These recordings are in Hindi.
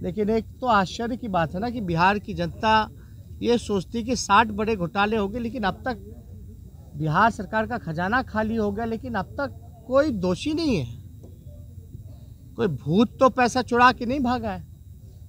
लेकिन एक तो आश्चर्य की बात है ना कि बिहार की जनता ये सोचती कि 60 बड़े घोटाले हो गए, लेकिन अब तक बिहार सरकार का खजाना खाली हो गया, लेकिन अब तक कोई दोषी नहीं है। कोई भूत तो पैसा चुरा के नहीं भागा है,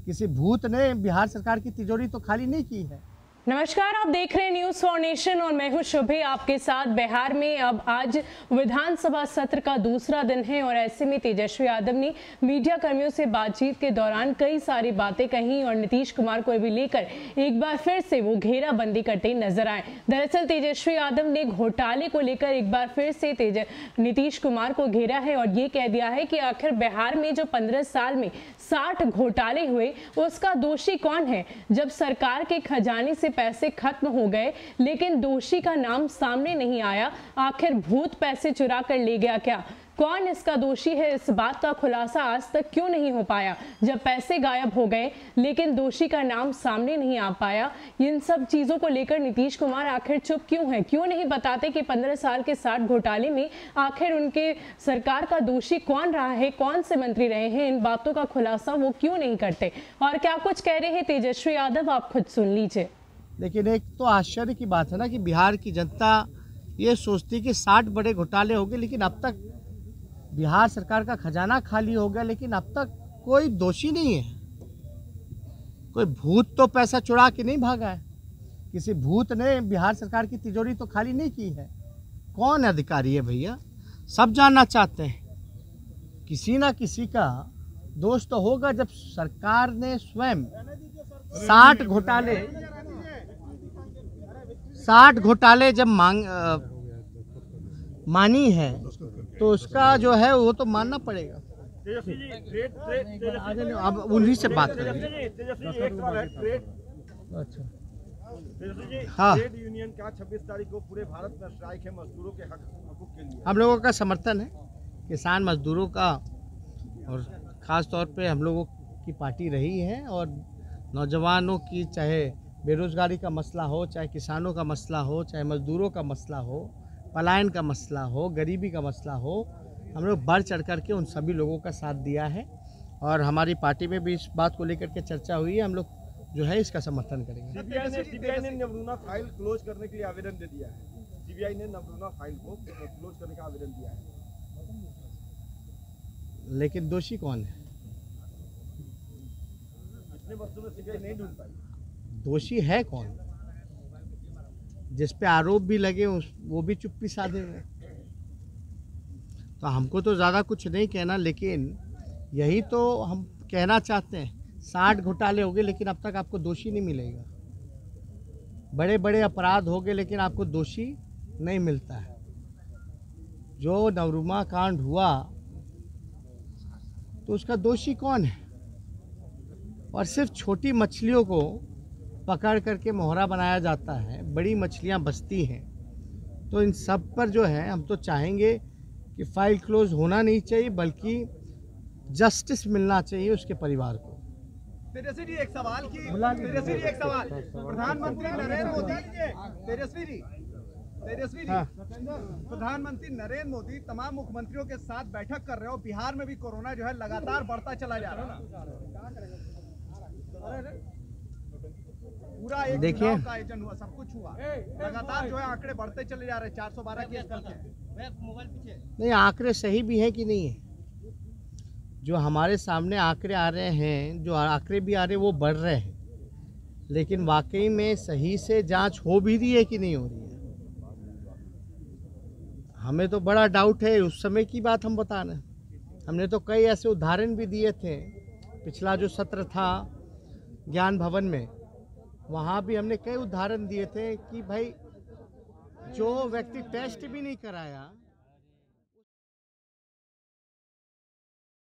किसी भूत ने बिहार सरकार की तिजोरी तो खाली नहीं की है। नमस्कार, आप देख रहे हैं न्यूज फॉर नेशन और मैं हूं शुभे आपके साथ। बिहार में अब आज विधानसभा सत्र का दूसरा दिन है और ऐसे में तेजस्वी यादव ने मीडिया कर्मियों से बातचीत के दौरान कई सारी बातें कही और नीतीश कुमार को भी लेकर एक बार फिर से वो घेराबंदी करते नजर आए। दरअसल तेजस्वी यादव ने घोटाले को लेकर एक बार फिर से नीतीश कुमार को घेरा है और ये कह दिया है कि आखिर बिहार में जो 15 साल में 60 घोटाले हुए उसका दोषी कौन है। जब सरकार के खजाने से पैसे खत्म हो गए लेकिन दोषी का नाम सामने नहीं आया, आखिर भूत पैसे चुरा कर ले गया क्या? कौन इसका दोषी है, इस बात का खुलासा आज तक क्यों नहीं हो पाया? जब पैसे गायब हो गए लेकिन दोषी का नाम सामने नहीं आ पाया, इन सब चीजों को लेकर नीतीश कुमार आखिर चुप क्यों है? क्यों नहीं बताते कि 15 साल के 60 घोटाले में आखिर उनके सरकार का दोषी कौन रहा है, कौन से मंत्री रहे हैं? इन बातों का खुलासा वो क्यों नहीं करते और क्या कुछ कह रहे हैं तेजस्वी यादव, आप खुद सुन लीजिए। लेकिन एक तो आश्चर्य की बात है ना कि बिहार की जनता ये सोचती कि 60 बड़े घोटाले हो गए, लेकिन अब तक बिहार सरकार का खजाना खाली हो गया, लेकिन अब तक कोई दोषी नहीं है। कोई भूत तो पैसा चुरा के नहीं भागा है, किसी भूत ने बिहार सरकार की तिजोरी तो खाली नहीं की है। कौन अधिकारी है भैया, सब जानना चाहते हैं। किसी ना किसी का दोष तो होगा। जब सरकार ने स्वयं 60 घोटाले जब मानी है तो उसका जो है वो तो मानना पड़ेगा। अब उन्हीं से बात करेंगे। अच्छा, हाँ, ट्रेड यूनियन का 26 तारीख को पूरे भारत में स्ट्राइक है मजदूरों के हकूक के लिए। हम लोगों का समर्थन है किसान मजदूरों का, और ख़ास तौर पे हम लोगों की पार्टी रही है। और नौजवानों की, चाहे बेरोजगारी का मसला हो, चाहे किसानों का मसला हो, चाहे मजदूरों का मसला हो, पलायन का मसला हो, गरीबी का मसला हो, हम लोग बढ़ चढ़ करके उन सभी लोगों का साथ दिया है। और हमारी पार्टी में भी इस बात को लेकर के चर्चा हुई है। हम लोग जो है इसका समर्थन करेंगे। सीबीआई ने नवरूणा फाइल क्लोज करने के लिए आवेदन दे दिया है। सीबीआई ने नवरूणा फाइल को क्लोज करने का आवेदन दिया है, लेकिन दोषी कौन है? इतने वर्षों में सीबीआई नहीं ढूंढ पाई। दोषी है कौन? जिस पे आरोप भी लगे वो भी चुप्पी साधे हुए। तो हमको तो ज़्यादा कुछ नहीं कहना, लेकिन यही तो हम कहना चाहते हैं। 60 घोटाले हो गए लेकिन अब तक आपको दोषी नहीं मिलेगा। बड़े बड़े अपराध हो गए लेकिन आपको दोषी नहीं मिलता है। जो नवरूमा कांड हुआ तो उसका दोषी कौन है? और सिर्फ छोटी मछलियों को पकड़ करके मोहरा बनाया जाता है, बड़ी मछलियां बचती हैं। तो इन सब पर जो है हम तो चाहेंगे कि फाइल क्लोज होना नहीं चाहिए, बल्कि जस्टिस मिलना चाहिए उसके परिवार को। तेजस्वी जी एक सवाल प्रधानमंत्री नरेंद्र मोदी, प्रधानमंत्री नरेंद्र मोदी तमाम मुख्यमंत्रियों के साथ बैठक कर रहे हो। बिहार में भी कोरोना जो है लगातार बढ़ता चला जा रहा है। पूरा एक चुनाव का आयोजन हुआ, सब कुछ हुआ, लगातार जो है आंकड़े बढ़ते चले जा रहे हैं। 412 केस कल के। नहीं, आंकड़े सही भी हैं कि नहीं है? जो हमारे सामने आंकड़े आ रहे हैं, जो आंकड़े भी आ रहे हैं वो बढ़ रहे हैं, लेकिन वाकई में सही से जांच हो भी रही है कि नहीं हो रही है, हमें तो बड़ा डाउट है। उस समय की बात हम बता रहे हैं। हमने तो कई ऐसे उदाहरण भी दिए थे। पिछला जो सत्र था ज्ञान भवन में, वहाँ भी हमने कई उदाहरण दिए थे कि भाई जो व्यक्ति टेस्ट भी नहीं कराया